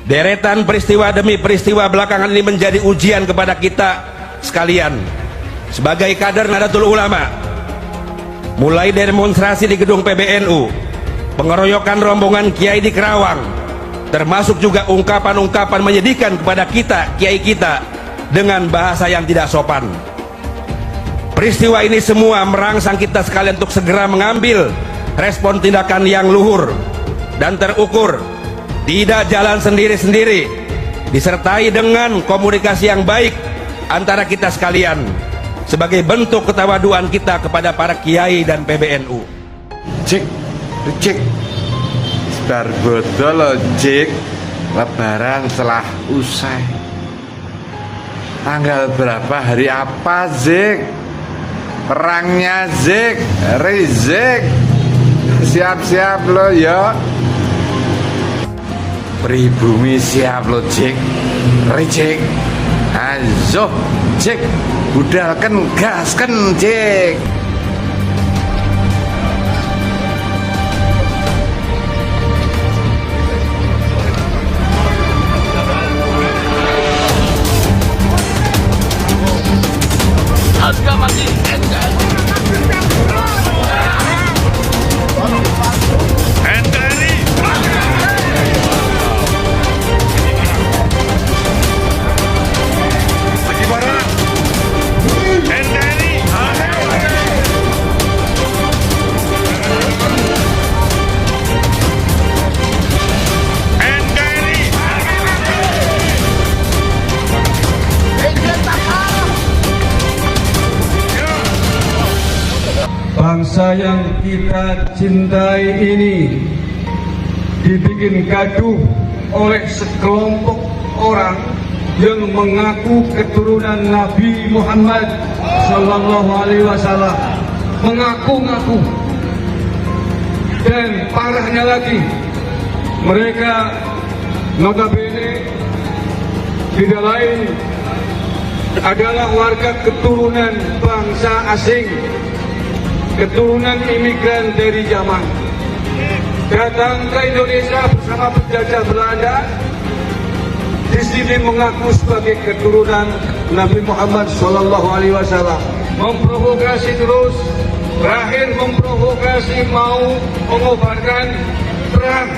Deretan peristiwa demi peristiwa belakangan ini menjadi ujian kepada kita sekalian sebagai kader Nahdlatul Ulama. Mulai dari demonstrasi di gedung PBNU, pengeroyokan rombongan kiai di Kerawang, termasuk juga ungkapan-ungkapan menyedihkan kepada kita, kiai kita, dengan bahasa yang tidak sopan. Peristiwa ini semua merangsang kita sekalian untuk segera mengambil respon tindakan yang luhur dan terukur, tidak jalan sendiri-sendiri, disertai dengan komunikasi yang baik antara kita sekalian sebagai bentuk ketawaduan kita kepada para kiai dan PBNU. Cik, sebar bodol Cik, lebaran telah usai. Tanggal berapa, hari apa Zik? Perangnya Zik, Rizik, siap-siap lo ya. Pribumi siap lo Cik, Rizik. Ayo Cik, budalkan gaskan Cik. Harga mati NKRI. Haji Barang. NKRI. Bangsa yang kita cintai ini dibikin gaduh oleh sekelompok orang yang mengaku keturunan Nabi Muhammad Sallallahu Alaihi Wasallam, mengaku-ngaku. Dan parahnya lagi, mereka notabene tidak lain adalah warga keturunan bangsa asing, keturunan imigran dari Yaman, datang ke Indonesia bersama penjajah Belanda. Di sini mengaku sebagai keturunan Nabi Muhammad Sallallahu Alaihi Wasallam, memprovokasi terus, terakhir memprovokasi mau mengobarkan perang,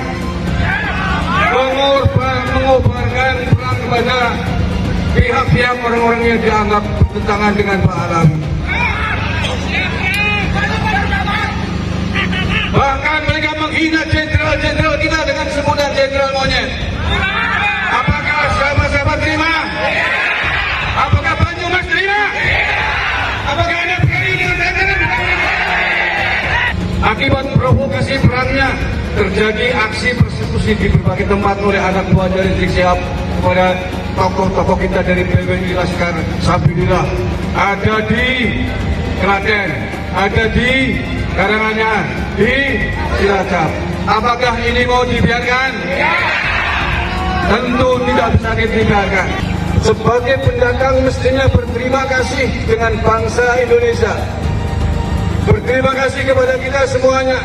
mengobarkan perang kepada pihak-pihak orang-orang yang dianggap bertentangan dengan Pak Alawi. Bahkan mereka menghina jenderal-jenderal kita dengan sebutan jenderal monyet. Apakah sahabat-sahabat terima? Apakah Banyumas terima? Apakah ada berani dengan jenderal? Akibat provokasi perangnya, terjadi aksi persekusi di berbagai tempat oleh anak buah dari Rizik Syihab kepada tokoh-tokoh kita dari PBNU Laskar Sabilillah. Ada di Klaten, ada di Karanganyar, di Cilacap. Apakah ini mau dibiarkan? Tentu tidak bisa dibiarkan. Sebagai pendatang mestinya berterima kasih dengan bangsa Indonesia. Berterima kasih kepada kita semuanya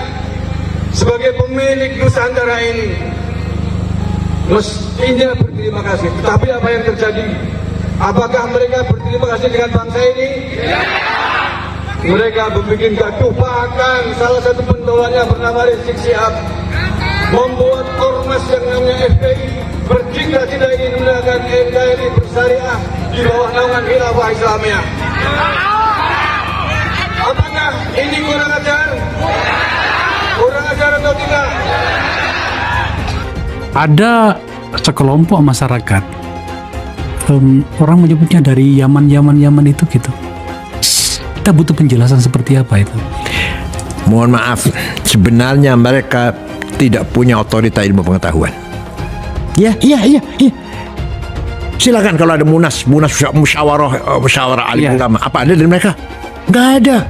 sebagai pemilik Nusantara ini. Mestinya berterima kasih. Tetapi apa yang terjadi? Apakah mereka berterima kasih dengan bangsa ini? Mereka membuat gaduh, bahkan salah satu pentolanya bernama Rizik Syihab membuat ormas yang namanya FPI bercita-cita ingin menggunakan NKRI bersyariah di bawah naungan khilafah Islamiyah. Apakah ini kurang ajar? Kurang ajar atau tidak? Ada sekelompok masyarakat, orang menyebutnya dari Yaman itu gitu. Kita butuh penjelasan seperti apa itu. Mohon maaf, sebenarnya mereka tidak punya otorita ilmu pengetahuan. Iya. Silakan kalau ada musyawarah alim ulama, apa ada dari mereka? Nggak ada.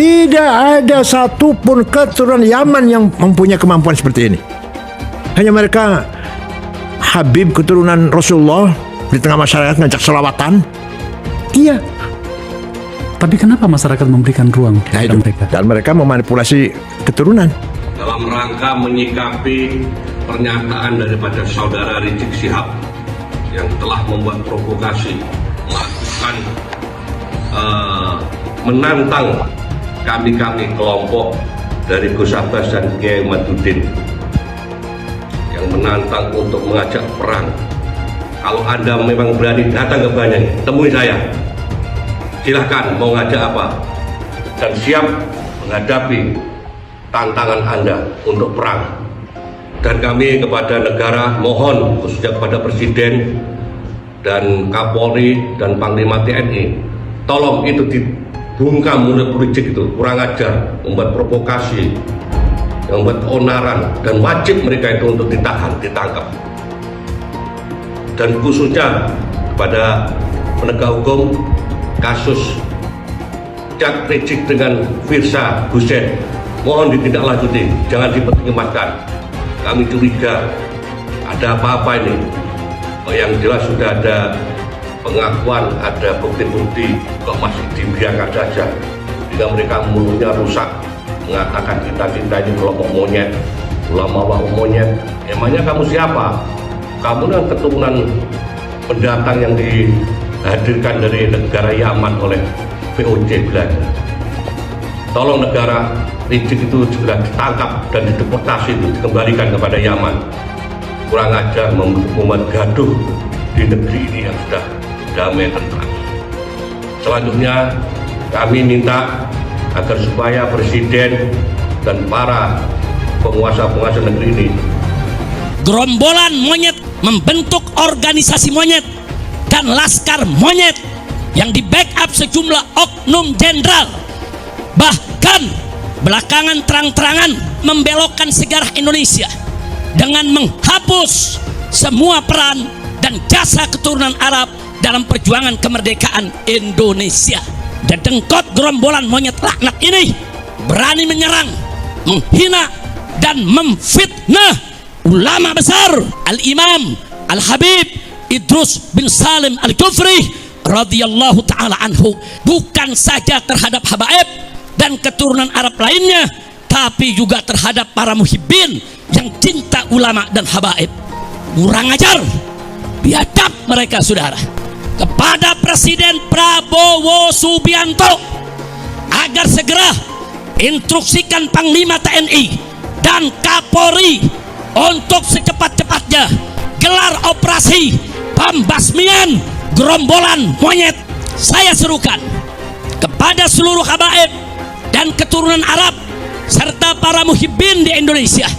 Tidak ada satupun keturunan Yaman yang mempunyai kemampuan seperti ini. Hanya mereka Habib keturunan Rasulullah di tengah masyarakat ngajak selawatan. Iya. Tapi kenapa masyarakat memberikan ruang kepada mereka? Dan mereka memanipulasi keturunan. Dalam rangka menyikapi pernyataan daripada saudara Rizik Syihab yang telah membuat provokasi, melakukan menantang kami kelompok dari Gus Abbas dan Kiai Maduddin yang menantang untuk mengajak perang. Kalau Anda memang berani datang ke Banyuwangi, temui saya. Silahkan mau ngajak apa, dan siap menghadapi tantangan Anda untuk perang. Dan kami kepada negara mohon, khususnya kepada Presiden dan Kapolri dan Panglima TNI, tolong itu dibungkam mulut Rizik itu, kurang ajar, membuat provokasi, yang membuat onaran, dan wajib mereka itu untuk ditahan, ditangkap. Dan khususnya kepada penegak hukum kasus Cak Rizik dengan Firsa Hussein, mohon ditindaklanjuti, jangan dipertimbangkan. Kami curiga ada apa-apa ini. Yang jelas sudah ada pengakuan, ada bukti-bukti, kok masih dibiarkan saja. Jika mereka mulutnya rusak, mengatakan kita ini kelompok monyet, ulama monyet. Emangnya kamu siapa? Kamu kan keturunan pendatang yang dihadirkan dari negara Yaman oleh VOC Belanda. Tolong negara Rizik itu segera ditangkap dan dideportasi, dikembalikan kepada Yaman. Kurang ajar membuat gaduh di negeri ini yang sudah damai tentram. Selanjutnya kami minta agar supaya Presiden dan para penguasa negeri ini, gerombolan monyet membentuk organisasi monyet dan laskar monyet yang di backup sejumlah oknum jenderal, bahkan belakangan terang-terangan membelokkan sejarah Indonesia dengan menghapus semua peran dan jasa keturunan Arab dalam perjuangan kemerdekaan Indonesia. Dedengkot gerombolan monyet laknat ini berani menyerang, menghina, dan memfitnah ulama besar Al-Imam Al-Habib Idrus bin Salim Al-Kufri radhiyallahu ta'ala anhu, bukan saja terhadap habaib dan keturunan Arab lainnya, tapi juga terhadap para muhibbin yang cinta ulama dan habaib. Kurang ajar, biadab mereka, saudara. Kepada Presiden Prabowo Subianto agar segera instruksikan Panglima TNI dan Kapolri untuk secepat-cepatnya gelar operasi pembasmian gerombolan monyet. Saya serukan kepada seluruh habaib dan keturunan Arab serta para muhibbin di Indonesia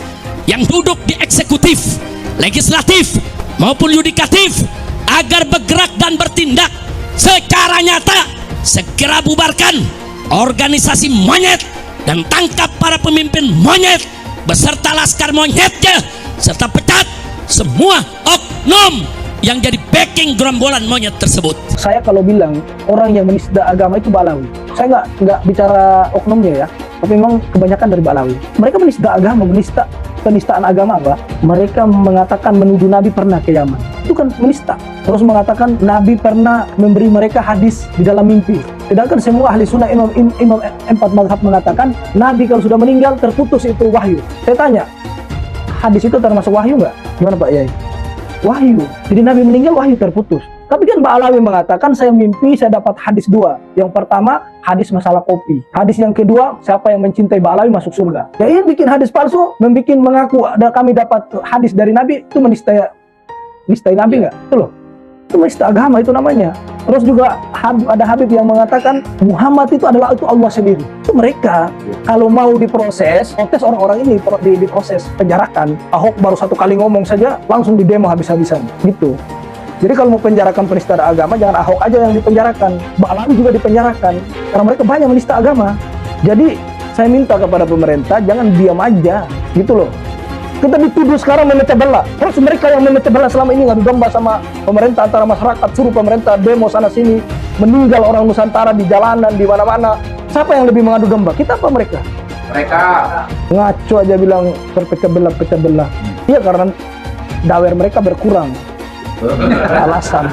yang duduk di eksekutif, legislatif maupun yudikatif agar bergerak dan bertindak secara nyata, segera bubarkan organisasi monyet dan tangkap para pemimpin monyet beserta laskar monyetnya, serta pecat semua oknum yang jadi backing gerombolan monyet tersebut. Saya kalau bilang orang yang menista agama itu Balawi, saya nggak bicara oknumnya ya, tapi memang kebanyakan dari Balawi. Mereka menista agama, penistaan agama apa? Mereka mengatakan menuduh Nabi pernah ke Yaman, itu kan menista. Terus mengatakan Nabi pernah memberi mereka hadis di dalam mimpi. Sedangkan semua ahli sunnah imam 4 mazhab mengatakan Nabi kalau sudah meninggal terputus itu wahyu. Saya tanya, hadis itu termasuk wahyu nggak? Gimana Pak Yai? Wahyu. Jadi Nabi meninggal, wahyu terputus. Tapi kan Pak Alawi mengatakan saya mimpi saya dapat hadis 2. Yang pertama hadis masalah kopi. Hadis yang kedua siapa yang mencintai Pak Alawi masuk surga. Ya ini bikin hadis palsu, mengaku ada kami dapat hadis dari Nabi, itu menistai Nabi nggak? Itu loh. Itu menista agama itu namanya. Terus juga ada Habib yang mengatakan Muhammad itu adalah itu Allah sendiri. Itu mereka kalau mau diproses, protes orang-orang ini diproses, penjarakan. Ahok baru 1 kali ngomong saja langsung didemo habis-habisan gitu. Jadi kalau mau penjarakan penista agama, jangan Ahok aja yang dipenjarakan, Mbak Alawi juga dipenjarakan karena mereka banyak menista agama. Jadi saya minta kepada pemerintah jangan diam aja gitu loh. Kita dituduh sekarang memecah belah. Terus mereka yang memecah belah selama ini ngadu domba sama pemerintah, antara masyarakat, suruh pemerintah demo sana sini, meninggal orang Nusantara di jalanan di mana-mana. Siapa yang lebih mengadu domba? Kita apa mereka? Mereka ngaco aja bilang terpecah belah. Iya karena dawer mereka berkurang. Alasan.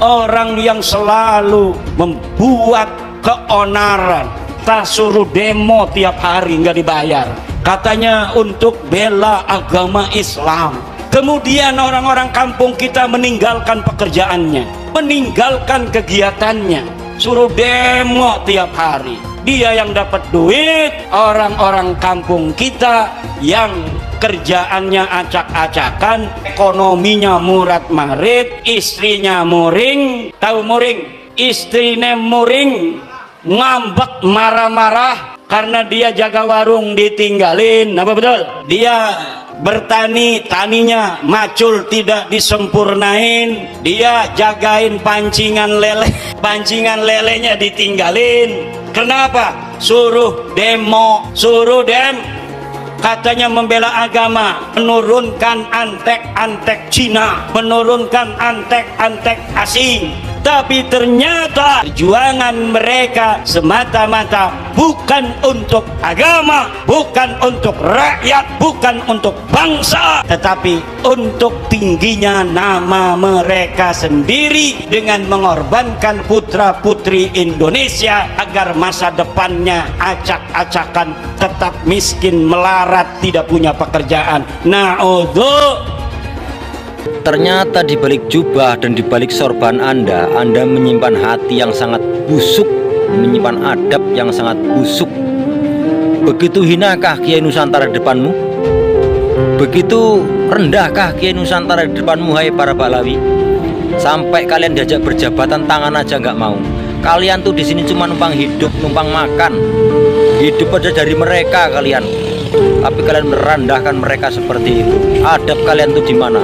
Orang yang selalu membuat keonaran, tak suruh demo tiap hari nggak dibayar. katanya untuk bela agama Islam. Kemudian orang-orang kampung kita meninggalkan pekerjaannya, meninggalkan kegiatannya, suruh demo tiap hari. Dia yang dapat duit, orang-orang kampung kita yang kerjaannya acak-acakan, ekonominya murat-marit, istrinya muring. Tahu muring? Istrinya muring, ngambek, marah-marah karena dia jaga warung ditinggalin. Apa betul? Dia bertani, taninya macul tidak disempurnain. Dia jagain pancingan lele, pancingan lelenya ditinggalin. Kenapa? Suruh demo, suruh katanya membela agama, menurunkan antek-antek Cina, menurunkan antek-antek asing. Tapi ternyata perjuangan mereka semata-mata bukan untuk agama, bukan untuk rakyat, bukan untuk bangsa, tetapi untuk tingginya nama mereka sendiri dengan mengorbankan putra-putri Indonesia agar masa depannya acak-acakan, tetap miskin, melarat, tidak punya pekerjaan. Na'udzu. Ternyata di balik jubah dan di balik sorban Anda menyimpan hati yang sangat busuk, menyimpan adab yang sangat busuk. Begitu hinakah Kiai Nusantara di depanmu? Begitu rendahkah Kiai Nusantara di depanmu, hai para Baklawi? Sampai kalian diajak berjabatan tangan aja nggak mau. Kalian tuh di sini cuma numpang hidup, numpang makan. Hidup aja dari mereka kalian. Tapi kalian merendahkan mereka seperti itu. Adab kalian tuh di mana?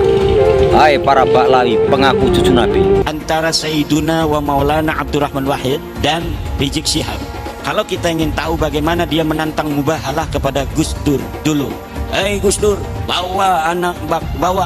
Hai para Baklawi, pengaku cucu Nabi. Antara Sayyiduna wa Maulana Abdurrahman Wahid dan Rizik Syihab. Kalau kita ingin tahu bagaimana dia menantang mubahalah kepada Gus Dur dulu. Hei Gus Dur, bawa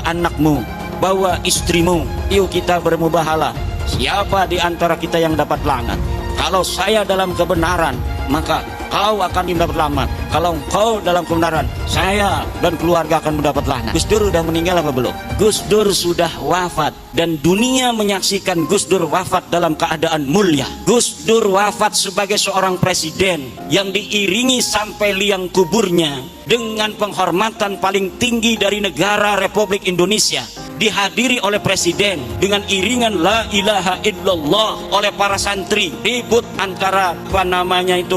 anakmu, bawa istrimu, yuk kita bermubahalah. Siapa di antara kita yang dapat laknat? Kalau saya dalam kebenaran, maka kau akan mendapat laknat. Kalau kau dalam kebenaran, saya dan keluarga akan mendapat laknat. Gus Dur sudah meninggal apa belum? Gus Dur sudah wafat dan dunia menyaksikan Gus Dur wafat dalam keadaan mulia. Gus Dur wafat sebagai seorang presiden yang diiringi sampai liang kuburnya dengan penghormatan paling tinggi dari negara Republik Indonesia. Dihadiri oleh presiden dengan iringan la ilaha illallah oleh para santri. Ribut antara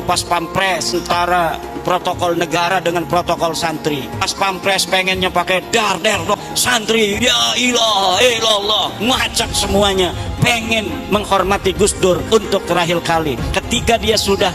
pas pampres, antara protokol negara dengan protokol santri. Pas pampres pengennya pakai darder, santri ya ilaha illallah, ngacak semuanya, pengen menghormati Gus Dur untuk terakhir kali. Ketika dia sudah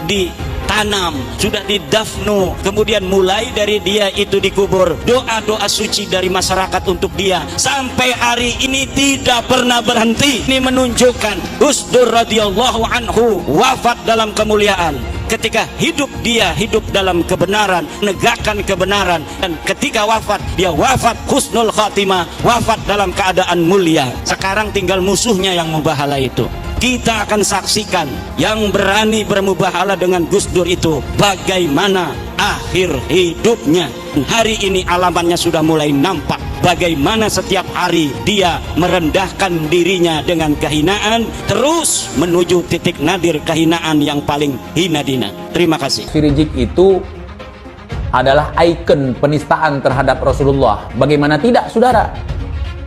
ditanam, sudah didafnu, kemudian mulai dari dia itu dikubur, doa-doa suci dari masyarakat untuk dia sampai hari ini tidak pernah berhenti. Ini menunjukkan Gus Dur radhiyallahu anhu wafat dalam kemuliaan. Ketika hidup dia hidup dalam kebenaran, menegakkan kebenaran, dan ketika wafat dia wafat husnul khatimah, wafat dalam keadaan mulia. Sekarang tinggal musuhnya yang mubahalah itu. Kita akan saksikan yang berani bermubahalah dengan Gus Dur itu bagaimana akhir hidupnya. Hari ini alamannya sudah mulai nampak, bagaimana setiap hari dia merendahkan dirinya dengan kehinaan, terus menuju titik nadir kehinaan yang paling hina dina. Terima kasih. Rizik itu adalah ikon penistaan terhadap Rasulullah. Bagaimana tidak, saudara?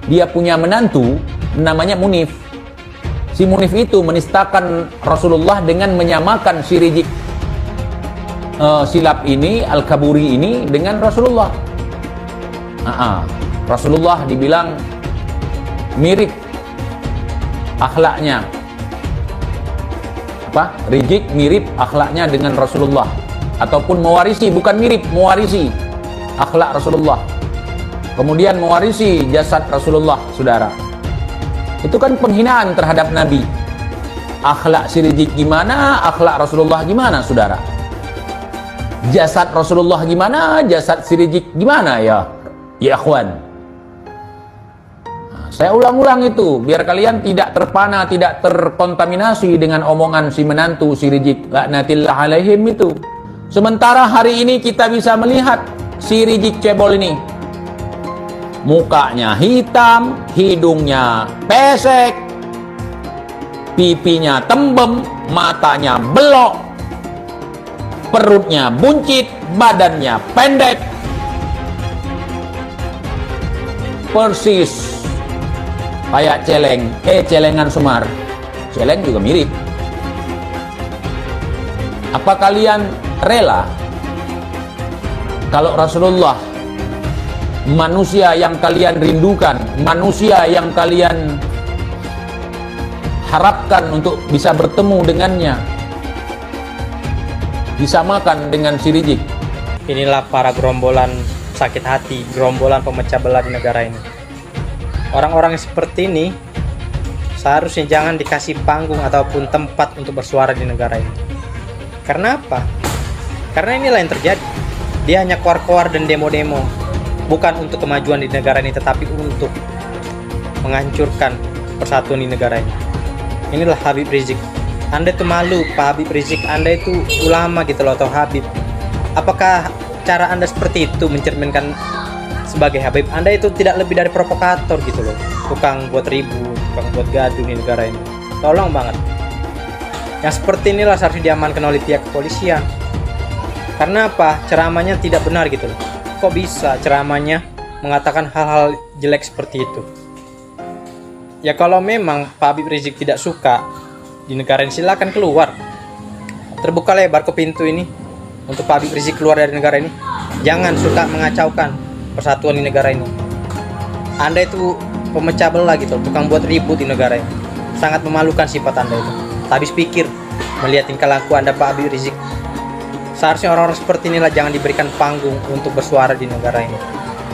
Dia punya menantu namanya Munif. Si Munif itu menistakan Rasulullah dengan menyamakan si Rizik Silap ini, Al-Kaburi ini dengan Rasulullah. Rasulullah dibilang mirip akhlaknya. Rizik mirip akhlaknya dengan Rasulullah, ataupun mewarisi, bukan mirip, mewarisi akhlak Rasulullah. Kemudian mewarisi jasad Rasulullah, saudara. Itu kan penghinaan terhadap Nabi. Akhlak si Rizik gimana, akhlak Rasulullah gimana, saudara? Jasad Rasulullah gimana, jasad si Rizik gimana ya akhwan? Saya ulang-ulang itu biar kalian tidak terpana, tidak terkontaminasi dengan omongan si menantu si Rizik laknatillah alaihim itu. Sementara hari ini kita bisa melihat si Rizik cebol ini, mukanya hitam, hidungnya pesek, pipinya tembem, matanya belok. perutnya buncit, badannya pendek, persis kayak celengan Semar. Celeng juga mirip. Apa kalian rela kalau Rasulullah, manusia yang kalian rindukan, manusia yang kalian harapkan untuk bisa bertemu dengannya, disamakan dengan si Rizik? Inilah para gerombolan sakit hati, gerombolan pemecah belah di negara ini. Orang-orang yang seperti ini seharusnya jangan dikasih panggung ataupun tempat untuk bersuara di negara ini. Karena apa? Karena inilah yang terjadi. Dia hanya koar-koar dan demo-demo, bukan untuk kemajuan di negara ini, tetapi untuk menghancurkan persatuan di negara ini. Inilah Habib Rizik. Anda itu malu, Pak Habib Rizik. Anda itu ulama gitu loh, atau Habib. Apakah cara Anda seperti itu mencerminkan sebagai Habib? Anda itu tidak lebih dari provokator gitu loh, tukang buat ribut, tukang buat gaduh di negara ini. Tolong banget. Yang seperti inilah seharusnya diamankan oleh pihak kepolisian. Karena apa? Ceramahnya tidak benar gitu loh. Kok bisa ceramahnya mengatakan hal-hal jelek seperti itu? Ya kalau memang Pak Habib Rizik tidak suka di negara ini, silakan keluar. Terbuka lebar ke pintu ini untuk Pak Habib Rizik keluar dari negara ini. Jangan suka mengacaukan persatuan di negara ini. Anda itu pemecah belah gitu, tukang buat ribut di negara ini. Sangat memalukan sifat Anda itu. Habis pikir melihat tingkah laku Anda, Pak Habib Rizik. Seharusnya orang-orang seperti inilah jangan diberikan panggung untuk bersuara di negara ini.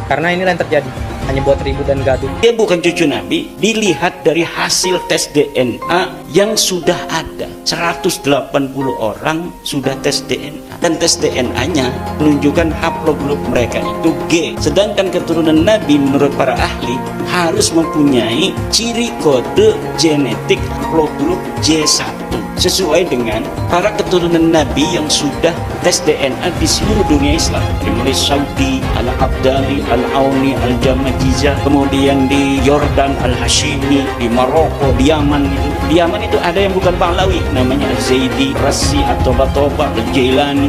Karena inilah yang terjadi, hanya buat ribut dan gaduh. Dia bukan cucu Nabi. Dilihat dari hasil tes DNA yang sudah ada, 180 orang sudah tes DNA, dan tes DNA-nya menunjukkan haplogrup mereka itu G. Sedangkan keturunan Nabi menurut para ahli harus mempunyai ciri kode genetik haplogrup J1 sesuai dengan para keturunan Nabi yang sudah tes DNA di seluruh dunia Islam, mulai Saudi, Al-Abdali, Al-Auni, Al-Jamajizah, kemudian di Yordan, Al-Hashimi, di Maroko, di Yaman itu. Di Yaman itu ada yang bukan Pahlawi, namanya Zaidi, Rasi, atau Batoba, Al-Jailani.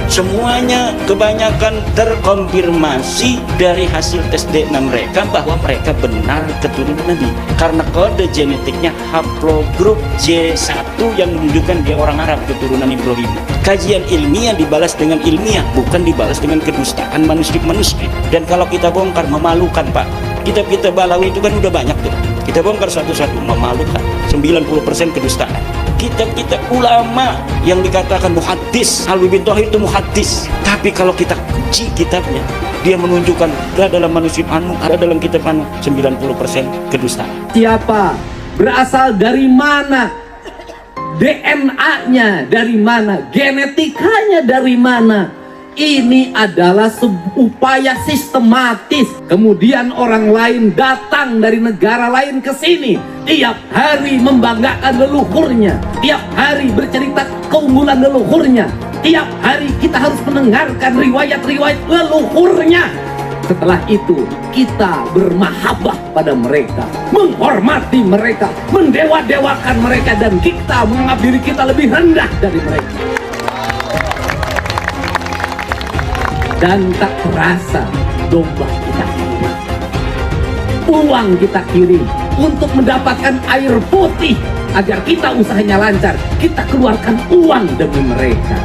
Semuanya kebanyakan terkonfirmasi dari hasil tes DNA mereka bahwa mereka benar keturunan Nabi, karena kode genetiknya haplogrup J1 yang menunjukkan dia orang Arab, keturunan Ibrahim. Kajian ilmiah dibalas dengan ilmiah, bukan dibalas dengan kedustaan manuskrip-manuskrip. Dan kalau kita bongkar, memalukan Pak. Kitab-kitab Balawi itu kan udah banyak tuh. Kita bongkar satu-satu, memalukan. 90% kedustaan. Kitab-kitab ulama yang dikatakan muhaddis, Alwi bin Thohir itu muhaddis, tapi kalau kita uji kitabnya, dia menunjukkan ada dalam manuskrip anu, ada dalam kitab anu, 90% kedustaan. Siapa? Berasal dari mana? DNA-nya dari mana? Genetikanya dari mana? Ini adalah upaya sistematis. Kemudian orang lain datang dari negara lain ke sini, tiap hari membanggakan leluhurnya, tiap hari bercerita keunggulan leluhurnya, tiap hari kita harus mendengarkan riwayat-riwayat leluhurnya. Setelah itu kita bermahabbah pada mereka, menghormati mereka, mendewa-dewakan mereka, dan kita menganggap diri kita lebih rendah dari mereka. Dan tak terasa domba kita kirim, uang kita kirim untuk mendapatkan air putih agar kita usahanya lancar. Kita keluarkan uang demi mereka,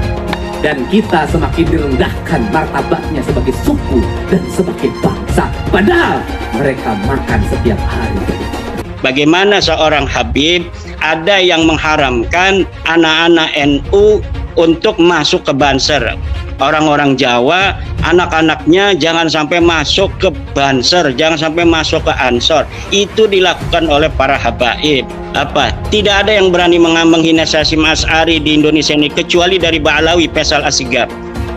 dan kita semakin direndahkan martabatnya sebagai suku dan sebagai bangsa, padahal mereka makan setiap hari. Bagaimana seorang Habib ada yang mengharamkan anak-anak NU untuk masuk ke Banser? Orang-orang Jawa, anak-anaknya jangan sampai masuk ke Banser, jangan sampai masuk ke Ansor. Itu dilakukan oleh para habaib. Apa? Tidak ada yang berani menghina Hasyim Asy'ari di Indonesia ini kecuali dari Ba'alawi, Faisal Asgaf.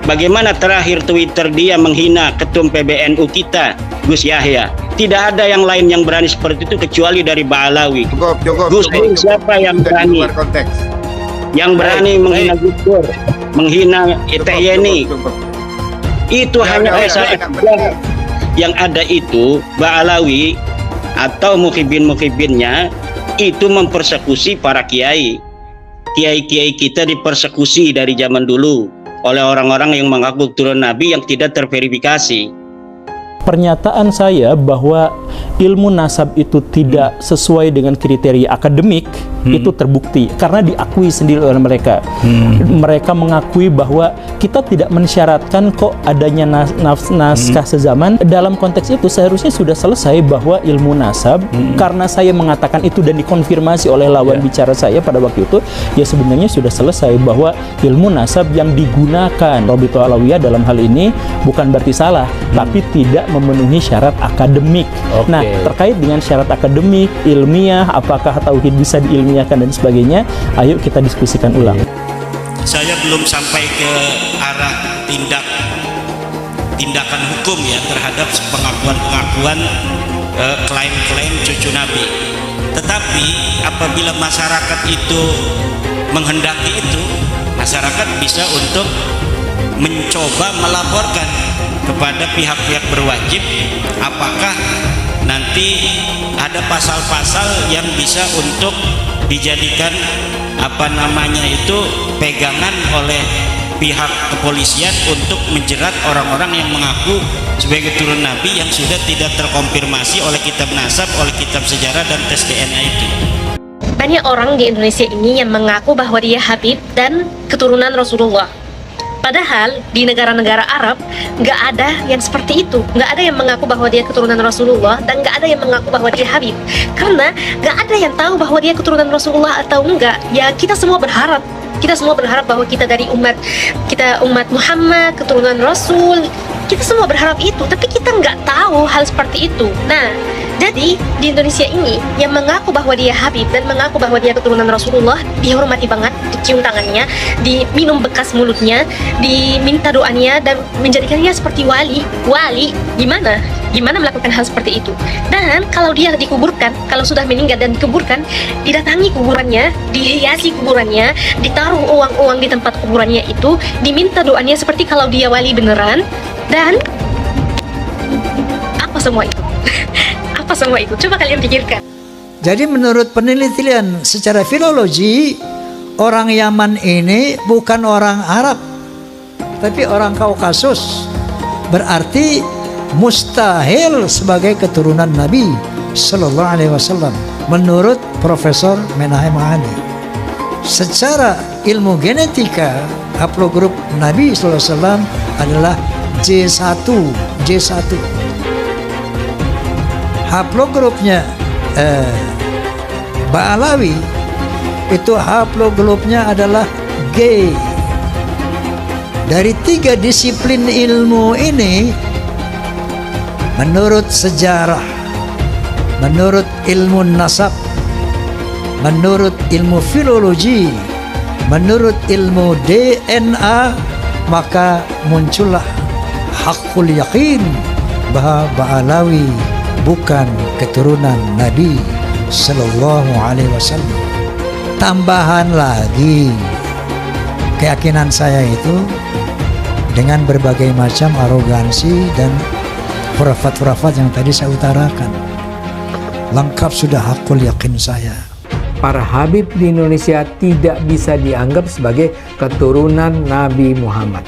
Bagaimana terakhir Twitter dia menghina ketum PBNU kita, Gus Yahya. Tidak ada yang lain yang berani seperti itu kecuali dari Ba'alawi. Gus Dur siapa yang berani? Yang berani menghina Gus Dur, menghina Teh Yeni. Itu hanya Faisal Asgaf. Yang ada itu Ba'alawi atau mukhibin-mukhibinnya itu mempersekusi para kiai. Kiai-kiai kita dipersekusi dari zaman dulu. oleh orang-orang yang mengaku keturunan Nabi yang tidak terverifikasi. Pernyataan saya bahwa ilmu nasab itu tidak sesuai dengan kriteria akademik itu terbukti karena diakui sendiri oleh mereka. Mereka mengakui bahwa kita tidak mensyaratkan kok adanya naskah sezaman. Dalam konteks itu seharusnya sudah selesai bahwa ilmu nasab, karena saya mengatakan itu dan dikonfirmasi oleh lawan bicara saya pada waktu itu, ya sebenarnya sudah selesai bahwa ilmu nasab yang digunakan Robito Alawiyah dalam hal ini bukan berarti salah, tapi tidak memenuhi syarat akademik. Nah, terkait dengan syarat akademik, ilmiah, apakah tauhid bisa diilmiahkan dan sebagainya, ayo kita diskusikan ulang. Saya belum sampai ke arah tindakan hukum ya terhadap pengakuan-pengakuan klaim-klaim cucu Nabi. Tetapi apabila masyarakat itu menghendaki itu, masyarakat bisa untuk mencoba melaporkan kepada pihak-pihak berwajib apakah nanti ada pasal-pasal yang bisa untuk dijadikan pegangan oleh pihak kepolisian untuk menjerat orang-orang yang mengaku sebagai keturunan Nabi yang sudah tidak terkonfirmasi oleh kitab nasab, oleh kitab sejarah dan tes DNA itu. Banyak orang di Indonesia ini yang mengaku bahwa dia Habib dan keturunan Rasulullah. Padahal di negara-negara Arab nggak ada yang seperti itu, nggak ada yang mengaku bahwa dia keturunan Rasulullah dan nggak ada yang mengaku bahwa dia Habib, karena nggak ada yang tahu bahwa dia keturunan Rasulullah atau enggak. Ya kita semua berharap bahwa kita dari umat Muhammad, keturunan Rasul, kita semua berharap itu, tapi kita nggak tahu hal seperti itu. Nah, jadi di Indonesia ini yang mengaku bahwa dia Habib dan mengaku bahwa dia keturunan Rasulullah dihormati banget, dicium tangannya, diminum bekas mulutnya, diminta doanya dan menjadikannya seperti wali. Gimana melakukan hal seperti itu? Dan kalau dia dikuburkan, kalau sudah meninggal dan dikuburkan, didatangi kuburannya, dihiasi kuburannya, ditaruh uang-uang di tempat kuburannya itu, diminta doanya seperti kalau dia wali beneran, dan apa semua itu? Apa semua itu? Coba kalian pikirkan. Jadi menurut penelitian secara filologi, orang Yaman ini bukan orang Arab, tapi orang Kaukasus. Berarti mustahil sebagai keturunan Nabi Sallallahu Alaihi Wasallam menurut Profesor Menahem Mahani. Secara ilmu genetika, haplogrup Nabi Sallallahu Alaihi Wasallam adalah J1. Haplogrupnya Ba'alawi itu haplogrupnya adalah G. Dari 3 disiplin ilmu ini, menurut sejarah, menurut ilmu nasab, menurut ilmu filologi, menurut ilmu DNA, maka muncullah hakul yakin bahwa Ba'alawi bukan keturunan Nabi Sallallahu Alaihi Wasallam. Tambahan lagi, keyakinan saya itu dengan berbagai macam arogansi dan hurafat-hurafat yang tadi saya utarakan, lengkap sudah hakul yakin saya. Para Habib di Indonesia tidak bisa dianggap sebagai keturunan Nabi Muhammad.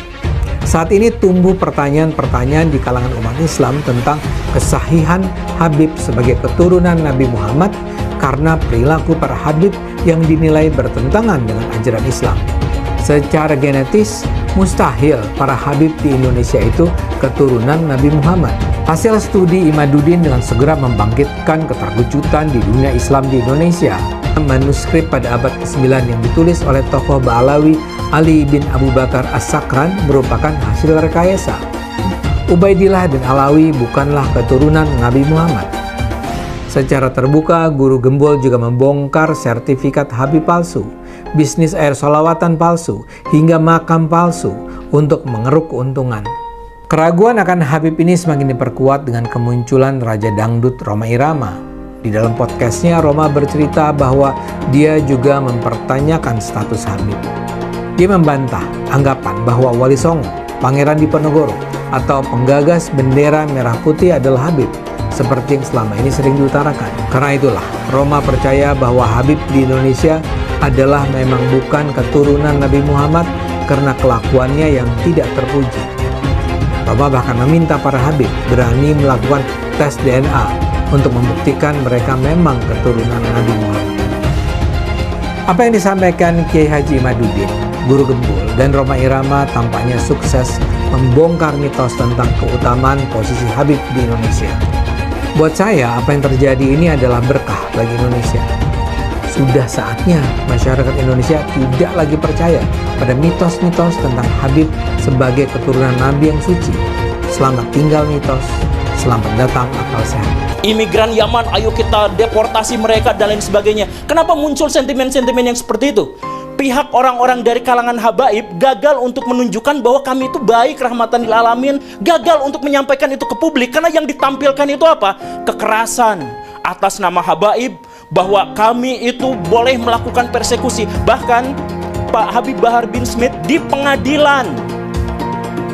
Saat ini tumbuh pertanyaan-pertanyaan di kalangan umat Islam tentang kesahihan Habib sebagai keturunan Nabi Muhammad karena perilaku para Habib yang dinilai bertentangan dengan ajaran Islam. Secara genetis, mustahil para Habib di Indonesia itu keturunan Nabi Muhammad. Hasil studi Imaduddin dengan segera membangkitkan keterkejutan di dunia Islam di Indonesia. Manuskrip pada abad ke-9 yang ditulis oleh tokoh Ba'alawi Ali bin Abu Bakar As-Sakran merupakan hasil rekayasa. Ubaidillah bin Alawi bukanlah keturunan Nabi Muhammad. Secara terbuka, Guru Gembul juga membongkar sertifikat Habib palsu, bisnis air sholawatan palsu, hingga makam palsu untuk mengeruk keuntungan. Keraguan akan Habib ini semakin diperkuat dengan kemunculan Raja Dangdut Rhoma Irama. Di dalam podcastnya, Rhoma bercerita bahwa dia juga mempertanyakan status Habib. Dia membantah anggapan bahwa Wali Songo, Pangeran Diponegoro, atau penggagas bendera merah putih adalah Habib, seperti yang selama ini sering diutarakan. Karena itulah, Rhoma percaya bahwa Habib di Indonesia adalah memang bukan keturunan Nabi Muhammad karena kelakuannya yang tidak terpuji. Bapak bahkan meminta para habib berani melakukan tes DNA untuk membuktikan mereka memang keturunan Nabi Muhammad. Apa yang disampaikan Kiai Haji Imaduddin, Guru Gembul, dan Rhoma Irama tampaknya sukses membongkar mitos tentang keutamaan posisi Habib di Indonesia. Buat saya, apa yang terjadi ini adalah berkah bagi Indonesia. Sudah saatnya masyarakat Indonesia tidak lagi percaya pada mitos-mitos tentang Habib sebagai keturunan Nabi yang suci. Selamat tinggal mitos, selamat datang akal sehat. Imigran Yaman, ayo kita deportasi mereka dan lain sebagainya. Kenapa muncul sentimen-sentimen yang seperti itu? Pihak orang-orang dari kalangan habaib gagal untuk menunjukkan bahwa kami itu baik, rahmatan lil alamin, gagal untuk menyampaikan itu ke publik karena yang ditampilkan itu apa? Kekerasan atas nama habaib, bahwa kami itu boleh melakukan persekusi. Bahkan Pak Habib Bahar bin Smith di pengadilan,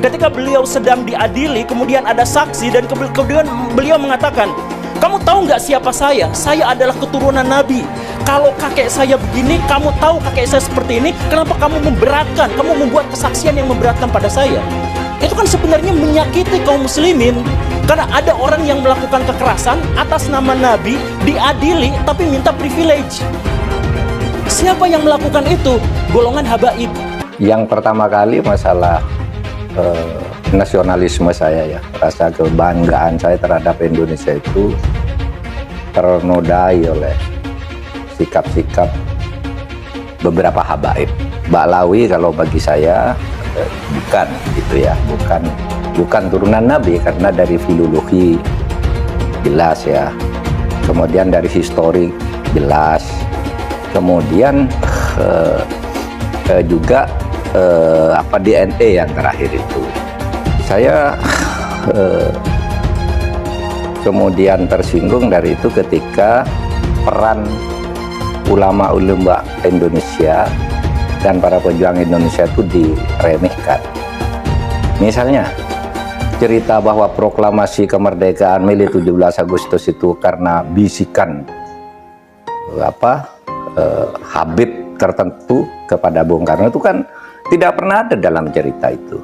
ketika beliau sedang diadili, kemudian ada saksi dan kemudian beliau mengatakan, kamu tahu nggak siapa saya? Saya adalah keturunan Nabi. Kalau kakek saya begini, kamu tahu kakek saya seperti ini, kenapa kamu memberatkan? Kamu membuat kesaksian yang memberatkan pada saya. Itu kan sebenarnya menyakiti kaum muslimin. Karena ada orang yang melakukan kekerasan atas nama Nabi, diadili tapi minta privilege. Siapa yang melakukan itu? Golongan habaib. Yang pertama kali masalah nasionalisme saya ya, rasa kebanggaan saya terhadap Indonesia itu ternodai oleh sikap-sikap beberapa habaib. Ba'lawi kalau bagi saya bukan gitu ya, bukan turunan Nabi karena dari filologi jelas ya, kemudian dari histori jelas, kemudian juga DNA yang terakhir itu saya kemudian tersinggung dari itu ketika peran ulama-ulama Indonesia dan para pejuang Indonesia itu diremehkan. Misalnya cerita bahwa proklamasi kemerdekaan Mei 17 Agustus itu karena bisikan Habib tertentu kepada Bung Karno itu kan tidak pernah ada dalam cerita itu.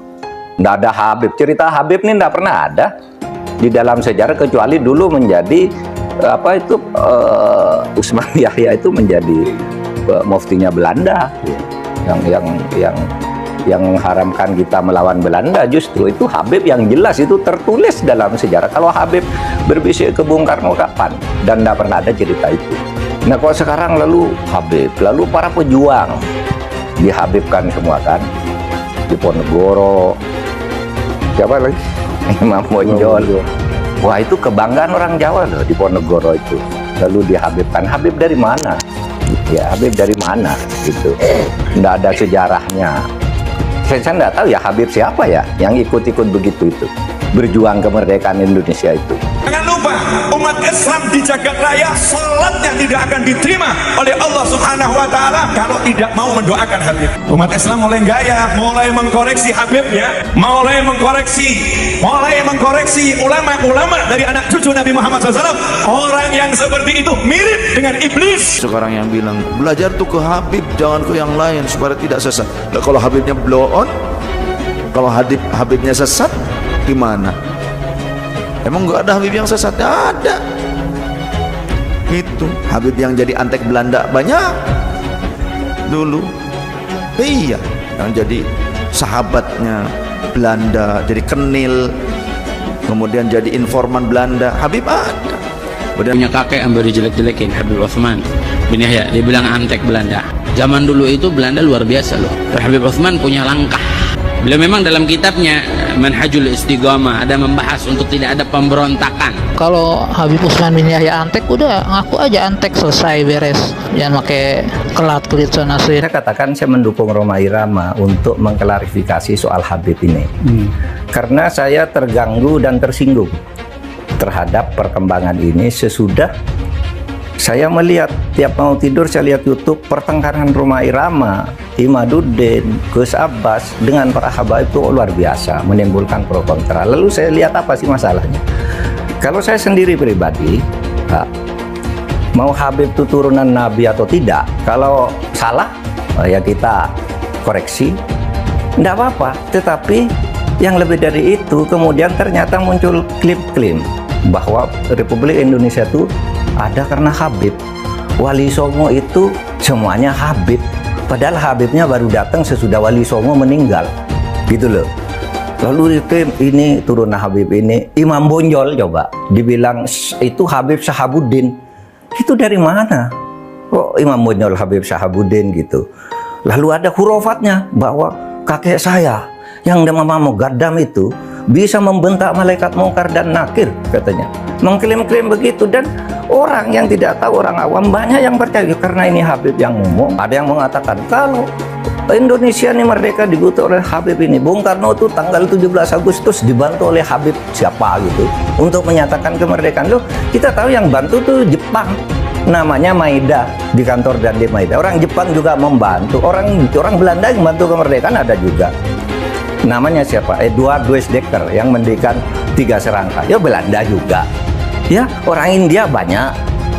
Tidak ada Habib, cerita Habib ini tidak pernah ada di dalam sejarah kecuali dulu menjadi Usman Yahya itu menjadi muftinya Belanda yang mengharamkan kita melawan Belanda. Justru itu Habib yang jelas itu tertulis dalam sejarah. Kalau Habib berbisik ke Bung Karno kapan? Dan tidak pernah ada cerita itu. Nah kalau sekarang lalu Habib, lalu para pejuang dihabibkan semua kan, Diponegoro, siapa lagi? Imam Bonjol. Wah itu kebanggaan orang Jawa loh, Diponegoro itu. Lalu dihabibkan. Habib dari mana? Ya Habib dari mana gitu. Nggak ada sejarahnya. Saya nggak tahu ya Habib siapa ya yang ikut-ikut begitu itu, berjuang kemerdekaan Indonesia itu. Jangan lupa umat Islam di jagat raya salatnya tidak akan diterima oleh Allah Subhanahu wa taala kalau tidak mau mendoakan Habib. Umat Islam mulai gaya, mulai mengkoreksi Habibnya, mulai mengkoreksi ulama-ulama dari anak cucu Nabi Muhammad SAW. Orang yang seperti itu mirip dengan iblis. Sekarang yang bilang belajar tuh ke Habib, jangan ke yang lain supaya tidak sesat. Nah, kalau Habibnya blow on, kalau Habibnya sesat gimana? Emang nggak ada Habib yang sesat? Ada. Itu Habib yang jadi antek Belanda banyak dulu. Iya, yang jadi sahabatnya Belanda, jadi kenil, kemudian jadi informan Belanda. Habib ada. Punya kakek yang baru jelek-jelekin, Habib Utsman bin Yahya, dia bilang antek Belanda. Zaman dulu itu Belanda luar biasa loh. Habib Utsman punya langkah. Beliau memang dalam kitabnya Manhajul Istiqamah ada membahas untuk tidak ada pemberontakan. Kalau Habib Utsman bin Yahya antek, udah ngaku aja antek, selesai, beres. Jangan pakai kelat-kelit sana sini. Saya katakan saya mendukung Rhoma Irama untuk mengklarifikasi soal Habib ini. Karena saya terganggu dan tersinggung terhadap perkembangan ini sesudah saya melihat tiap mau tidur saya lihat YouTube pertengkaran Rhoma Irama, Imaduddin, Gus Abbas dengan para habaib itu luar biasa, menimbulkan pro kontra. Lalu saya lihat apa sih masalahnya? Kalau saya sendiri pribadi, mau Habib itu turunan Nabi atau tidak, kalau salah ya kita koreksi, Tidak apa-apa, tetapi yang lebih dari itu kemudian ternyata muncul klaim bahwa Republik Indonesia itu ada karena Habib. Wali Songo itu semuanya Habib, padahal Habibnya baru datang sesudah Wali Songo meninggal, gitu loh. Lalu diklaim ini turunan Habib ini. Imam Bonjol coba dibilang itu Habib Syahabuddin. Itu dari mana? Oh, Imam Bonjol Habib Syahabuddin gitu. Lalu ada hurufatnya bahwa kakek saya yang nama Mugaddam itu bisa membentak malaikat mungkar dan nakir, katanya. Mengklaim-klaim begitu, dan orang yang tidak tahu, orang awam banyak yang percaya karena ini Habib yang ngomong. Ada yang mengatakan kalau Indonesia ini merdeka dibutuh oleh Habib ini. Bung Karno itu tanggal 17 Agustus dibantu oleh Habib siapa gitu untuk menyatakan kemerdekaan. Loh, kita tahu yang bantu tuh Jepang, namanya Maeda, di kantor dan di Maeda. Orang Jepang juga membantu, orang Belanda yang membantu kemerdekaan ada juga. Namanya siapa? Edward Weizsäcker yang mendirikan 3 serangka. Ya Belanda juga. Ya, orang India banyak,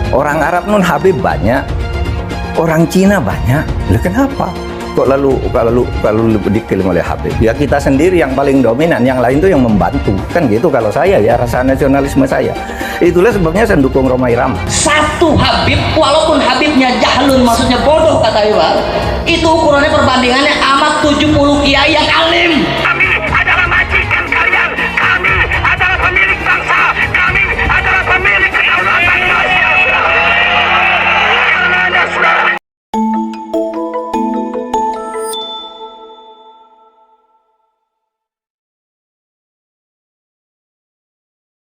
orang Arab non Habib banyak, orang Cina banyak. Loh, kenapa? Kok lalu diklaim oleh Habib? Ya kita sendiri yang paling dominan, yang lain tuh yang membantu. Kan gitu kalau saya ya, rasa nasionalisme saya. Itulah sebabnya saya dukung Rhoma Irama. Satu Habib, walaupun Habibnya jahlun, maksudnya bodoh kata Iwan, itu ukurannya perbandingannya amat 70 kiai yang alim.